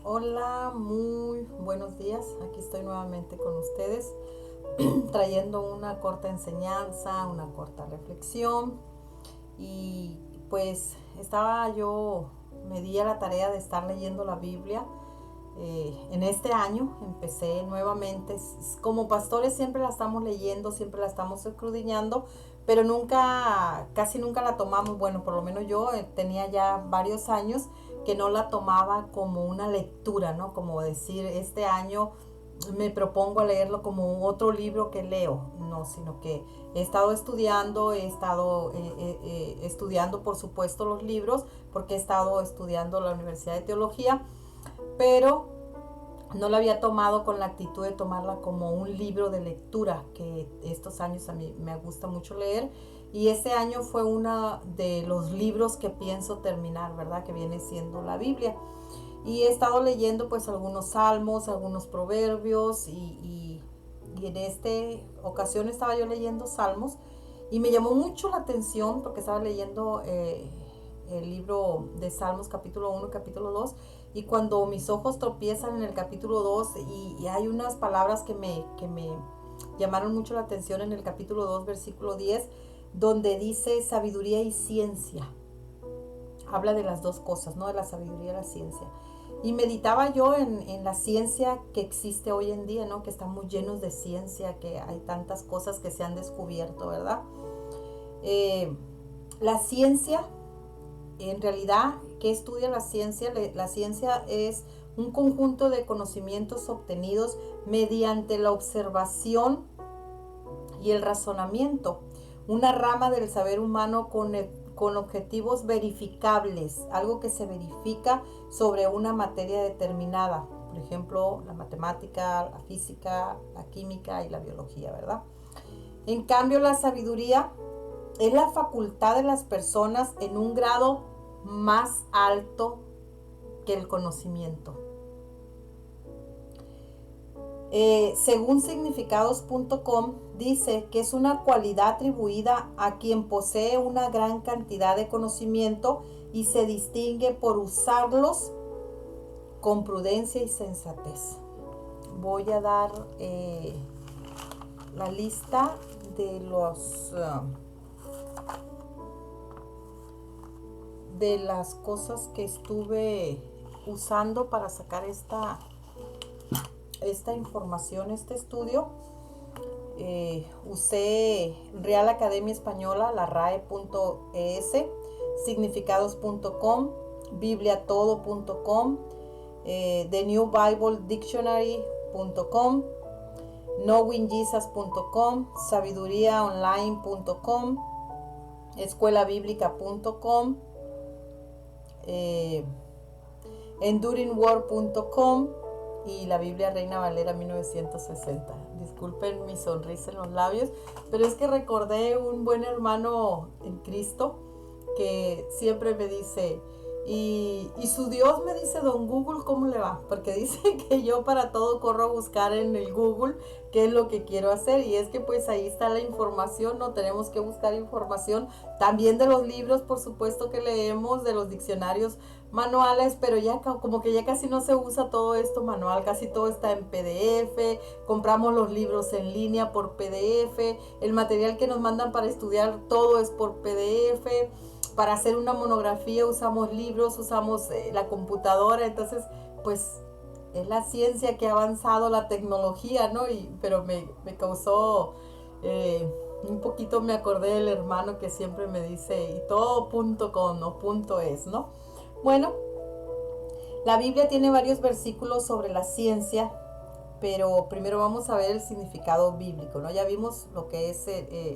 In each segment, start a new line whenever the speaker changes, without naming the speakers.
Hola, muy buenos días. Aquí estoy nuevamente con ustedes trayendo una corta enseñanza, una corta reflexión. Y pues me di a la tarea de estar leyendo la Biblia. En este año empecé nuevamente. Como pastores siempre la estamos leyendo, siempre la estamos escudriñando, pero casi nunca la tomamos. Bueno, por lo menos yo tenía ya varios años que no la tomaba como una lectura, ¿no? Como decir, este año me propongo a leerlo como otro libro que leo, no, sino que he estado estudiando, estudiando por supuesto los libros, porque he estado estudiando la Universidad de Teología, pero no la había tomado con la actitud de tomarla como un libro de lectura, que estos años a mí me gusta mucho leer, y este año fue uno de los libros que pienso terminar, ¿verdad? Que viene siendo la Biblia. Y he estado leyendo pues algunos salmos, algunos proverbios y en esta ocasión estaba yo leyendo salmos y me llamó mucho la atención porque estaba leyendo el libro de Salmos capítulo 1, capítulo 2 y cuando mis ojos tropiezan en el capítulo 2 y hay unas palabras que me llamaron mucho la atención en el capítulo 2 versículo 10 donde dice sabiduría y ciencia. Habla de las dos cosas, ¿no? De la sabiduría y la ciencia. Y meditaba yo en la ciencia que existe hoy en día, ¿no? Que estamos llenos de ciencia, que hay tantas cosas que se han descubierto, ¿verdad? Eh, la ciencia, en realidad, ¿qué estudia la ciencia? La ciencia es un conjunto de conocimientos obtenidos mediante la observación y el razonamiento, una rama del saber humano con objetivos verificables, algo que se verifica sobre una materia determinada, por ejemplo, la matemática, la física, la química y la biología, ¿verdad? En cambio, la sabiduría es la facultad de las personas en un grado más alto que el conocimiento. Según significados.com, dice que es una cualidad atribuida a quien posee una gran cantidad de conocimiento y se distingue por usarlos con prudencia y sensatez. Voy a dar la lista de de las cosas que estuve usando para sacar esta información, este estudio. Usé Real Academia Española, la RAE.es, significados.com, bibliatodo.com, The New Bible Dictionary.com, knowingjesus.com, sabiduríaonline.com, escuelabiblica.com, enduringword.com y la Biblia Reina Valera 1960. Disculpen mi sonrisa en los labios, pero es que recordé un buen hermano en Cristo que siempre me dice, y su Dios me dice, don Google, ¿cómo le va? Porque dice que yo para todo corro a buscar en el Google qué es lo que quiero hacer, y es que pues ahí está la información, no tenemos que buscar información también de los libros, por supuesto que leemos, de los diccionarios manuales, pero ya como que ya casi no se usa todo esto manual, casi todo está en PDF, compramos los libros en línea por PDF, el material que nos mandan para estudiar todo es por PDF, para hacer una monografía usamos libros, usamos la computadora, entonces pues es la ciencia que ha avanzado, la tecnología, ¿no? Pero me causó un poquito, me acordé del hermano que siempre me dice, y todo .com o .es, ¿no? Bueno, la Biblia tiene varios versículos sobre la ciencia, pero primero vamos a ver el significado bíblico, ¿no? Ya vimos lo que es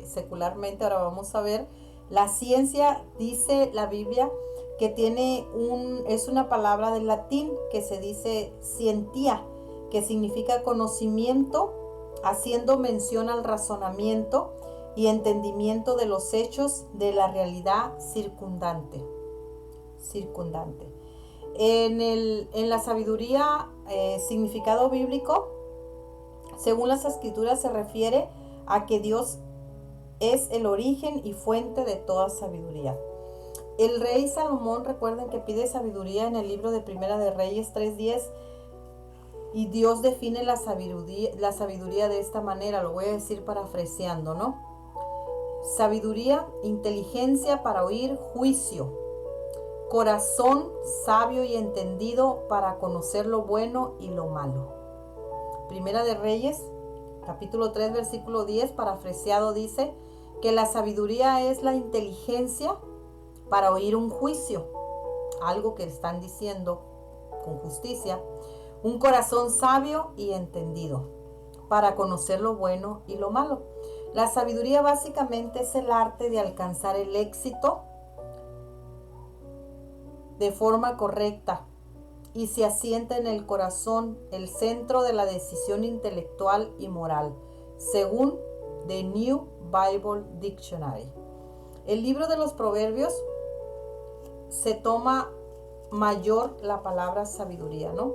secularmente, ahora vamos a ver la ciencia. Dice la Biblia que es una palabra del latín que se dice scientia, que significa conocimiento, haciendo mención al razonamiento y entendimiento de los hechos de la realidad circundante. En la sabiduría, significado bíblico, según las escrituras, se refiere a que Dios es el origen y fuente de toda sabiduría. El rey Salomón, recuerden que pide sabiduría en el libro de Primera de Reyes 3:10, y Dios define la sabiduría de esta manera, lo voy a decir parafraseando, ¿no? Sabiduría, inteligencia para oír juicio, corazón sabio y entendido para conocer lo bueno y lo malo. Primera de Reyes, capítulo 3, versículo 10, parafraseado, dice que la sabiduría es la inteligencia para oír un juicio, algo que están diciendo con justicia, un corazón sabio y entendido para conocer lo bueno y lo malo. La sabiduría básicamente es el arte de alcanzar el éxito de forma correcta y se asienta en el corazón, el centro de la decisión intelectual y moral, según The New Bible Dictionary. El libro de los Proverbios se toma mayor la palabra sabiduría, ¿no?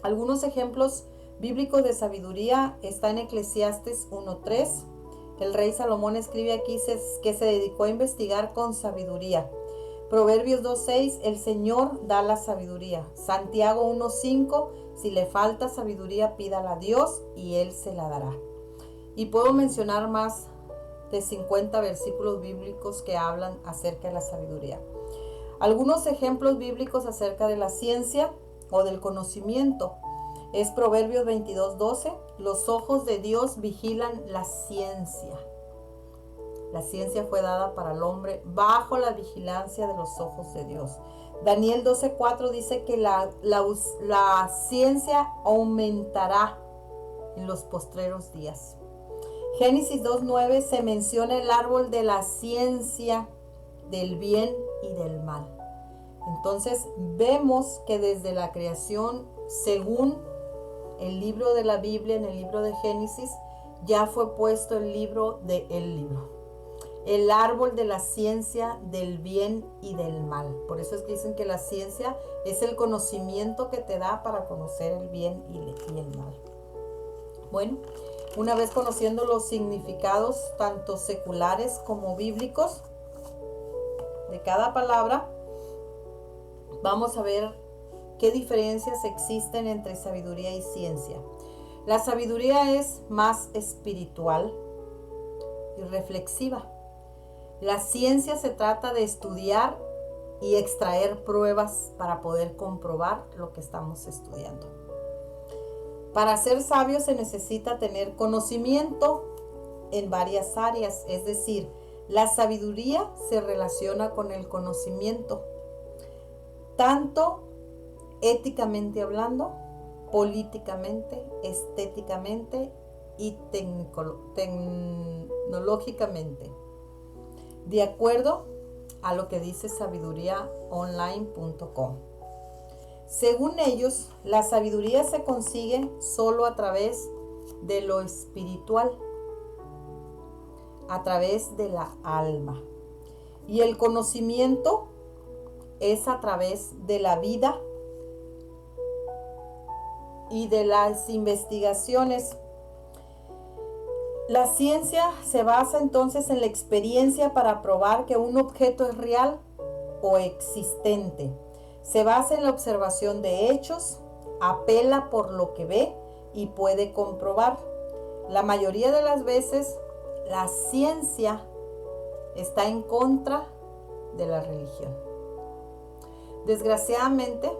Algunos ejemplos bíblicos de sabiduría está en Eclesiastes 1:3. El rey Salomón escribe aquí que se dedicó a investigar con sabiduría. Proverbios 2:6, el Señor da la sabiduría. Santiago 1:5, si le falta sabiduría, pídala a Dios y Él se la dará. Y puedo mencionar más de 50 versículos bíblicos que hablan acerca de la sabiduría. Algunos ejemplos bíblicos acerca de la ciencia o del conocimiento es Proverbios 22:12, los ojos de Dios vigilan la ciencia. La ciencia fue dada para el hombre bajo la vigilancia de los ojos de Dios. Daniel 12:4 dice que la ciencia aumentará en los postreros días. Génesis 2:9 se menciona el árbol de la ciencia del bien y del mal. Entonces vemos que desde la creación, según el libro de la Biblia, en el libro de Génesis, ya fue puesto el libro, el árbol de la ciencia del bien y del mal. Por eso es que dicen que la ciencia es el conocimiento que te da para conocer el bien y el mal. Bueno, una vez conociendo los significados tanto seculares como bíblicos de cada palabra, vamos a ver qué diferencias existen entre sabiduría y ciencia. La sabiduría es más espiritual y reflexiva. La ciencia se trata de estudiar y extraer pruebas para poder comprobar lo que estamos estudiando. Para ser sabio se necesita tener conocimiento en varias áreas, es decir, la sabiduría se relaciona con el conocimiento, tanto éticamente hablando, políticamente, estéticamente y tecnológicamente, de acuerdo a lo que dice sabiduríaonline.com. Según ellos, la sabiduría se consigue solo a través de lo espiritual, a través de la alma. Y el conocimiento es a través de la vida y de las investigaciones. La ciencia se basa entonces en la experiencia para probar que un objeto es real o existente. Se basa en la observación de hechos, apela por lo que ve y puede comprobar. La mayoría de las veces, la ciencia está en contra de la religión. Desgraciadamente,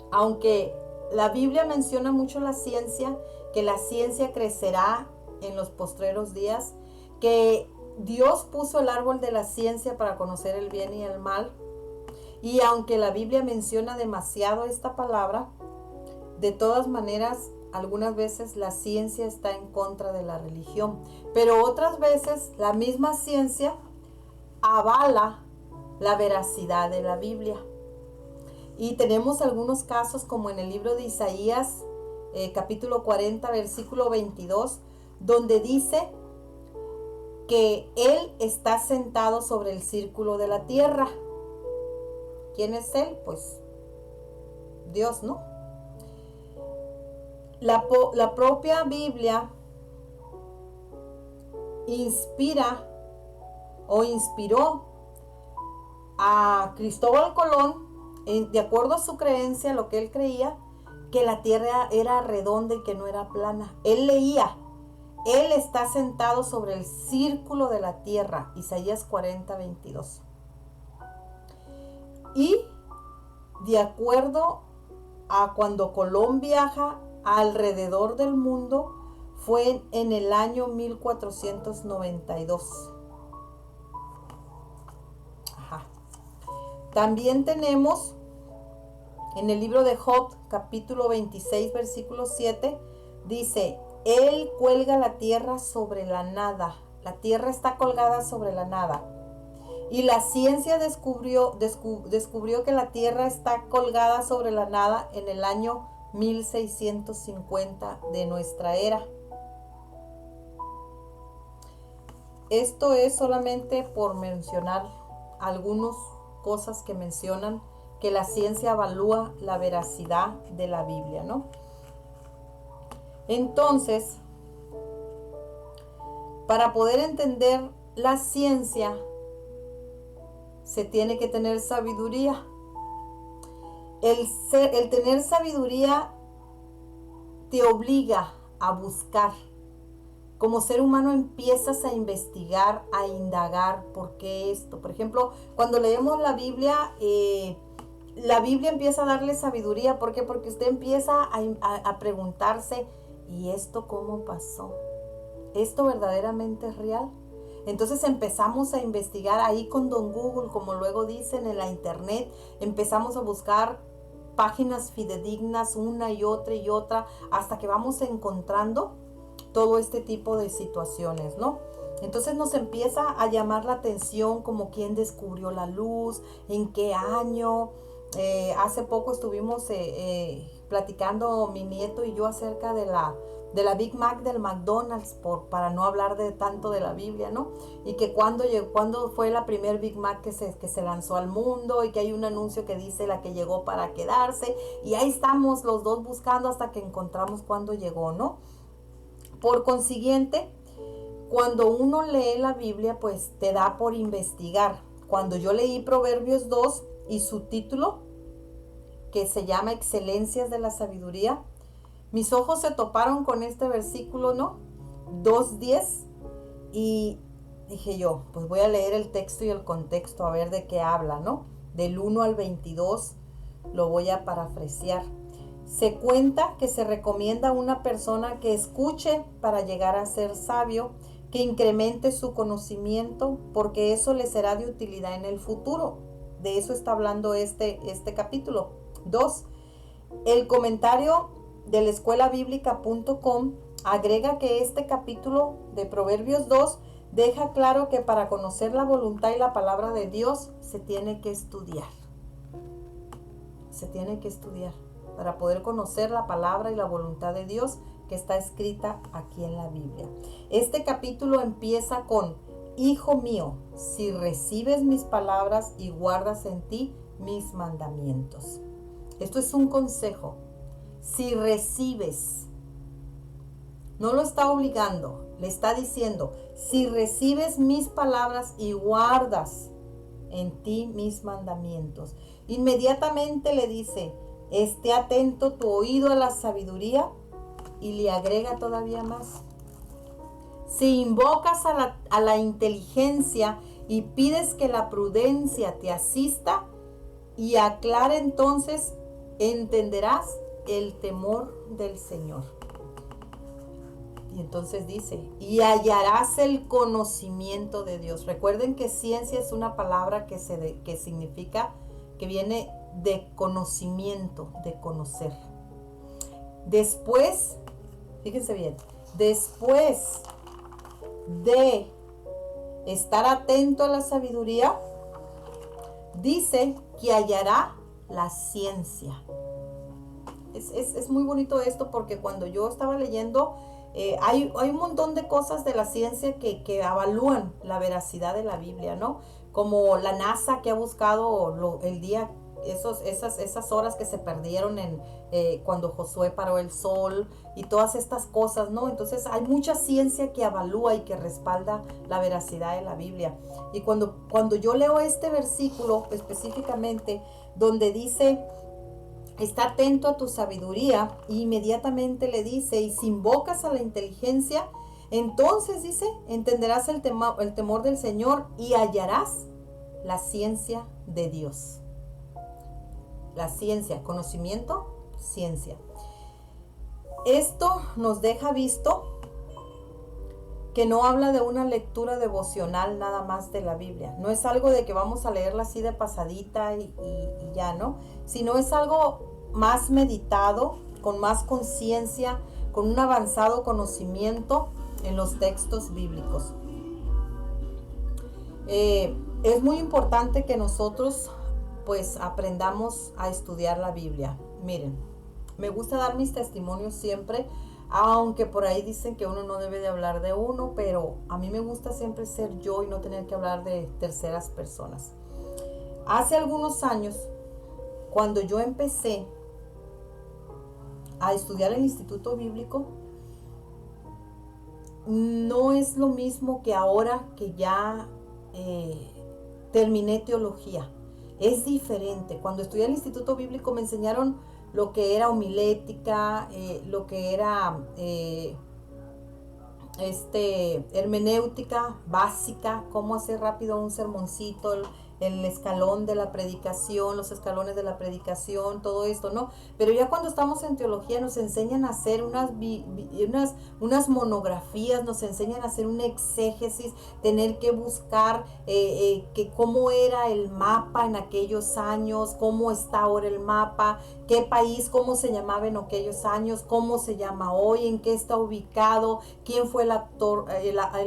aunque la Biblia menciona mucho la ciencia, que la ciencia crecerá en los postreros días, que Dios puso el árbol de la ciencia para conocer el bien y el mal, y aunque la Biblia menciona demasiado esta palabra, de todas maneras, algunas veces la ciencia está en contra de la religión, pero otras veces la misma ciencia avala la veracidad de la Biblia. Y tenemos algunos casos como en el libro de Isaías, capítulo 40, versículo 22, donde dice que Él está sentado sobre el círculo de la tierra. ¿Quién es Él? Pues Dios, ¿no? La propia Biblia inspiró a Cristóbal Colón, de acuerdo a su creencia, lo que él creía, que la tierra era redonda y que no era plana. Él leía, él está sentado sobre el círculo de la tierra, Isaías 40:22. Y de acuerdo a cuando Colón viaja alrededor del mundo, fue en el año 1492. Ajá. También tenemos en el libro de Job, capítulo 26, versículo 7, dice, Él cuelga la tierra sobre la nada. La tierra está colgada sobre la nada. Y la ciencia descubrió que la tierra está colgada sobre la nada en el año 1650 de nuestra era. Esto es solamente por mencionar algunas cosas que mencionan que la ciencia evalúa la veracidad de la Biblia, ¿no? Entonces, para poder entender la ciencia, se tiene que tener sabiduría. El tener sabiduría te obliga a buscar. Como ser humano empiezas a investigar, a indagar por qué esto. Por ejemplo, cuando leemos la Biblia empieza a darle sabiduría. ¿Por qué? Porque usted empieza a preguntarse, ¿y esto cómo pasó? ¿Esto verdaderamente es real? Entonces empezamos a investigar ahí con Don Google, como luego dicen en la internet, empezamos a buscar páginas fidedignas una y otra, hasta que vamos encontrando todo este tipo de situaciones, ¿no? Entonces nos empieza a llamar la atención como quién descubrió la luz, en qué año. Hace poco estuvimos platicando mi nieto y yo acerca de la Big Mac del McDonald's, para no hablar tanto de la Biblia, ¿no? Y que cuando fue la primer Big Mac que se lanzó al mundo, y que hay un anuncio que dice la que llegó para quedarse, y ahí estamos los dos buscando hasta que encontramos cuándo llegó, ¿no? Por consiguiente, cuando uno lee la Biblia, pues te da por investigar. Cuando yo leí Proverbios 2 y su título, que se llama Excelencias de la Sabiduría, mis ojos se toparon con este versículo, ¿no? 2:10, y dije yo, pues voy a leer el texto y el contexto a ver de qué habla, ¿no? Del 1 al 22 lo voy a parafrasear. Se cuenta que se recomienda a una persona que escuche para llegar a ser sabio, que incremente su conocimiento, porque eso le será de utilidad en el futuro. De eso está hablando este capítulo 2. El comentario de la escuelabíblica.com agrega que este capítulo de Proverbios 2 deja claro que para conocer la voluntad y la palabra de Dios se tiene que estudiar. Se tiene que estudiar para poder conocer la palabra y la voluntad de Dios que está escrita aquí en la Biblia. Este capítulo empieza con: Hijo mío, si recibes mis palabras y guardas en ti mis mandamientos. Esto es un consejo. Si recibes, no lo está obligando, le está diciendo: si recibes mis palabras y guardas en ti mis mandamientos. Inmediatamente le dice: esté atento tu oído a la sabiduría, y le agrega todavía más: si invocas a la inteligencia y pides que la prudencia te asista y aclare, entonces entenderás el temor del Señor. Y entonces dice: y hallarás el conocimiento de Dios. Recuerden que ciencia es una palabra que significa, que viene de conocimiento, de conocer. Después, fíjense bien, después de estar atento a la sabiduría, dice que hallará la ciencia. Es muy bonito esto, porque cuando yo estaba leyendo, hay un montón de cosas de la ciencia que evalúan la veracidad de la Biblia, ¿no? Como la NASA, que ha buscado el día esas horas que se perdieron cuando Josué paró el sol y todas estas cosas, ¿no? Entonces hay mucha ciencia que avalúa y que respalda la veracidad de la Biblia. Y cuando yo leo este versículo específicamente, donde dice: está atento a tu sabiduría, y inmediatamente le dice: y si invocas a la inteligencia, entonces dice, entenderás el temor del Señor y hallarás la ciencia de Dios. La ciencia, conocimiento, ciencia. Esto nos deja visto que no habla de una lectura devocional nada más de la Biblia. No es algo de que vamos a leerla así de pasadita y ya, ¿no? Sino es algo más meditado, con más conciencia, con un avanzado conocimiento en los textos bíblicos. Es muy importante que nosotros pues aprendamos a estudiar la Biblia. Miren, me gusta dar mis testimonios siempre, aunque por ahí dicen que uno no debe de hablar de uno, pero a mí me gusta siempre ser yo y no tener que hablar de terceras personas. Hace algunos años, cuando yo empecé a estudiar el Instituto Bíblico, no es lo mismo que ahora que ya terminé teología. Es diferente. Cuando estudié el Instituto Bíblico me enseñaron lo que era homilética, lo que era hermenéutica básica, cómo hacer rápido un sermoncito, el escalón de la predicación, los escalones de la predicación, todo esto, ¿no? Pero ya cuando estamos en teología nos enseñan a hacer unas monografías, nos enseñan a hacer un exégesis, tener que buscar que cómo era el mapa en aquellos años, cómo está ahora el mapa, qué país, cómo se llamaba en aquellos años, cómo se llama hoy, en qué está ubicado, quién fue el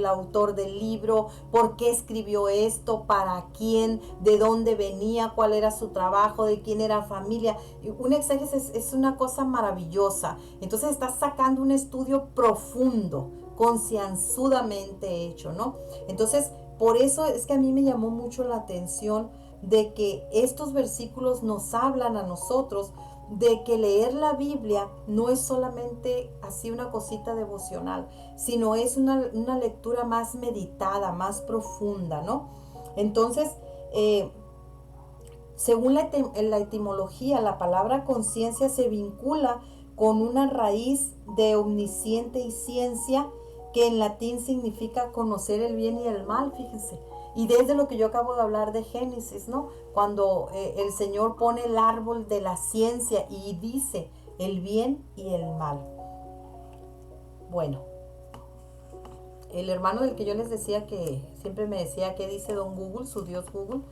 autor del libro, por qué escribió esto, para quién, de dónde venía, cuál era su trabajo, de quién era familia. Un exégesis es una cosa maravillosa. Entonces estás sacando un estudio profundo, concienzudamente hecho, ¿no? Entonces, por eso es que a mí me llamó mucho la atención de que estos versículos nos hablan a nosotros de que leer la Biblia no es solamente así una cosita devocional, sino es una lectura más meditada, más profunda, ¿no? Entonces, según la etimología, la palabra conciencia se vincula con una raíz de omnisciente y ciencia, que en latín significa conocer el bien y el mal, fíjense. Y desde lo que yo acabo de hablar de Génesis, ¿no? Cuando el Señor pone el árbol de la ciencia y dice el bien y el mal. Bueno, el hermano del que yo les decía que siempre me decía qué dice don Google, su Dios Google,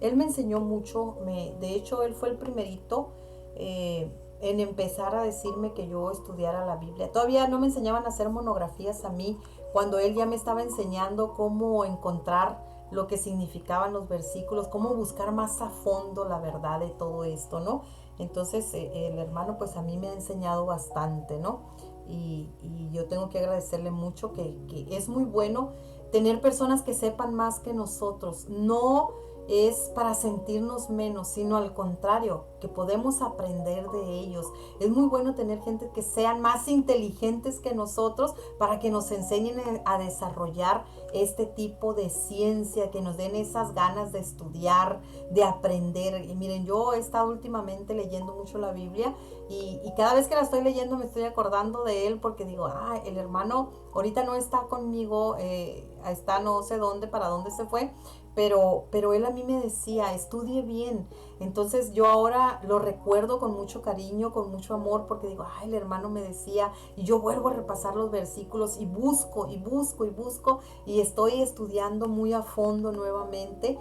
él me enseñó mucho. De hecho, él fue el primerito en empezar a decirme que yo estudiara la Biblia. Todavía no me enseñaban a hacer monografías a mí, cuando él ya me estaba enseñando cómo encontrar lo que significaban los versículos, cómo buscar más a fondo la verdad de todo esto, ¿no? Entonces el hermano pues a mí me ha enseñado bastante, ¿no? Y yo tengo que agradecerle mucho, que es muy bueno tener personas que sepan más que nosotros. No es para sentirnos menos, sino al contrario, que podemos aprender de ellos. Es muy bueno tener gente que sean más inteligentes que nosotros, para que nos enseñen a desarrollar este tipo de ciencia, que nos den esas ganas de estudiar, de aprender. Y miren, yo he estado últimamente leyendo mucho la Biblia, y cada vez que la estoy leyendo me estoy acordando de él, porque digo, el hermano ahorita no está conmigo, está no sé dónde, para dónde se fue, pero él a mí me decía, estudie bien. Entonces yo ahora lo recuerdo con mucho cariño, con mucho amor, porque digo, el hermano me decía, y yo vuelvo a repasar los versículos y busco, y estoy estudiando muy a fondo nuevamente,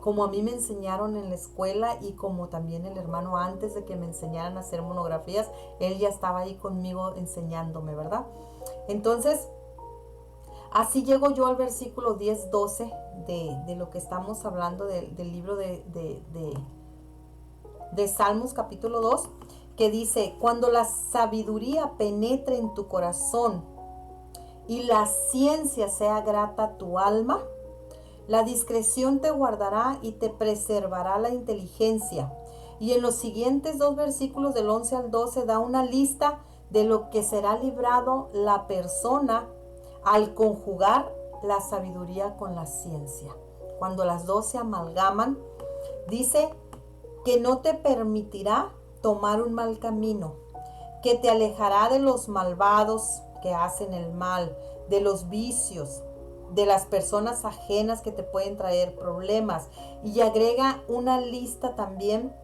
como a mí me enseñaron en la escuela, y como también el hermano, antes de que me enseñaran a hacer monografías, él ya estaba ahí conmigo enseñándome, ¿verdad? Entonces, así llego yo al versículo 10-12 de lo que estamos hablando del libro de Salmos capítulo 2, que dice: cuando la sabiduría penetre en tu corazón y la ciencia sea grata a tu alma, la discreción te guardará y te preservará la inteligencia, Y en los siguientes 2 versículos del 11 al 12 da una lista de lo que será librado la persona al conjugar la sabiduría con la ciencia. Cuando las dos se amalgaman, dice que no te permitirá tomar un mal camino, que te alejará de los malvados que hacen el mal, de los vicios, de las personas ajenas que te pueden traer problemas. Y agrega una lista también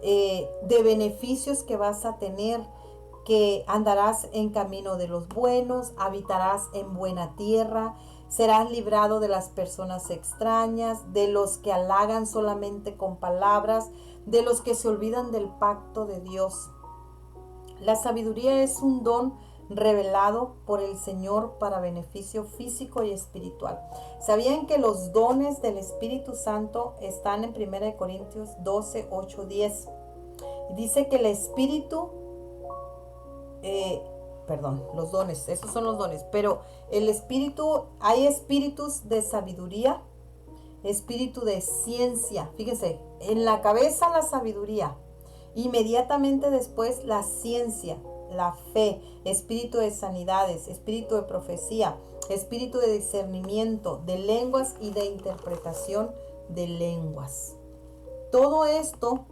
de beneficios que vas a tener, que andarás en camino de los buenos, habitarás en buena tierra, serás librado de las personas extrañas, de los que halagan solamente con palabras, de los que se olvidan del pacto de Dios. La sabiduría es un don revelado por el Señor para beneficio físico y espiritual. ¿Sabían que los dones del Espíritu Santo están en 1 Corintios 12, 8, 10? Dice que el Espíritu, los dones, esos son los dones, pero el Espíritu, hay espíritus de sabiduría, espíritu de ciencia. Fíjense, en la cabeza la sabiduría, inmediatamente después la ciencia, la fe, espíritu de sanidades, espíritu de profecía, espíritu de discernimiento de lenguas y de interpretación de lenguas. Todo esto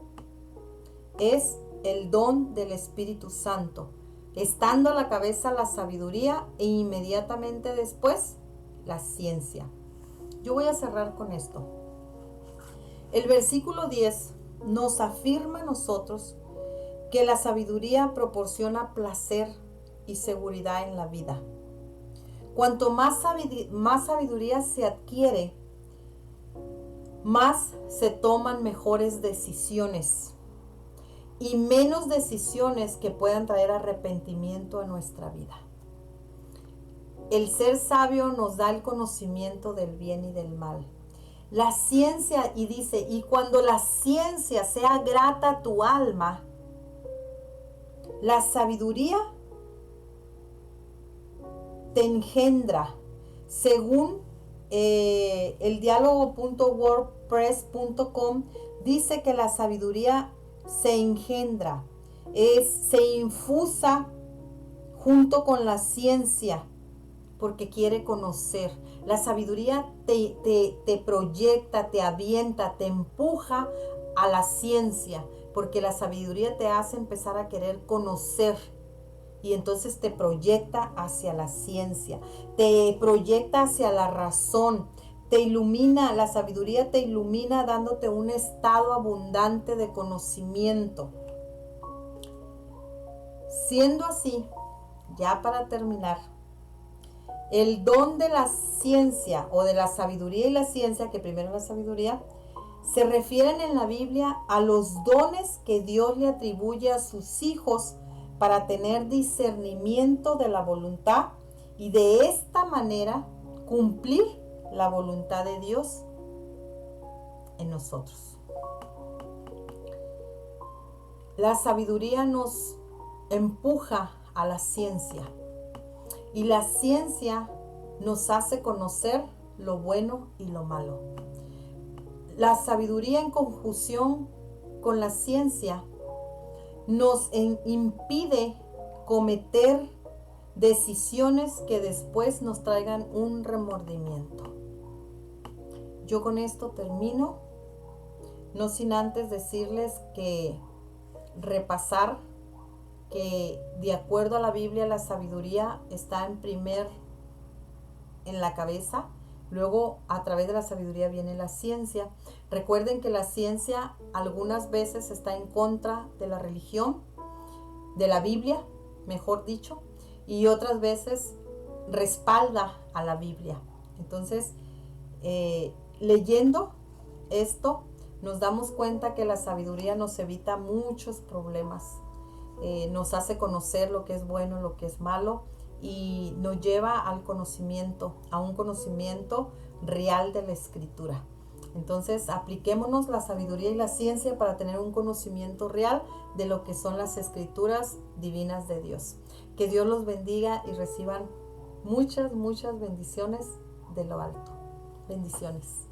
es el don del Espíritu Santo, estando a la cabeza la sabiduría e inmediatamente después la ciencia. Yo voy a cerrar con esto. El versículo 10 nos afirma a nosotros que la sabiduría proporciona placer y seguridad en la vida. Cuanto más sabiduría se adquiere, más se toman mejores decisiones y menos decisiones que puedan traer arrepentimiento a nuestra vida. El ser sabio nos da el conocimiento del bien y del mal. La ciencia, y dice, y cuando la ciencia sea grata a tu alma, la sabiduría te engendra, según el diálogo.wordpress.com dice que la sabiduría se engendra, se infusa junto con la ciencia, porque quiere conocer. La sabiduría te proyecta, te avienta, te empuja a la ciencia, porque la sabiduría te hace empezar a querer conocer. Y entonces te proyecta hacia la ciencia, te proyecta hacia la razón, te ilumina, la sabiduría te ilumina dándote un estado abundante de conocimiento. Siendo así, ya para terminar, el don de la ciencia o de la sabiduría y la ciencia, que primero la sabiduría, se refieren en la Biblia a los dones que Dios le atribuye a sus hijos para tener discernimiento de la voluntad y de esta manera cumplir la voluntad de Dios en nosotros. La sabiduría nos empuja a la ciencia y la ciencia nos hace conocer lo bueno y lo malo. La sabiduría en conjunción con la ciencia nos impide cometer decisiones que después nos traigan un remordimiento. Yo con esto termino, no sin antes decirles que repasar que de acuerdo a la Biblia la sabiduría está en la cabeza. Luego, a través de la sabiduría viene la ciencia. Recuerden que la ciencia algunas veces está en contra de la religión, de la Biblia, mejor dicho, y otras veces respalda a la Biblia. Entonces, leyendo esto, nos damos cuenta que la sabiduría nos evita muchos problemas. Nos hace conocer lo que es bueno, lo que es malo, y nos lleva al conocimiento, a un conocimiento real de la Escritura. Entonces, apliquémonos la sabiduría y la ciencia para tener un conocimiento real de lo que son las Escrituras divinas de Dios. Que Dios los bendiga y reciban muchas, muchas bendiciones de lo alto. Bendiciones.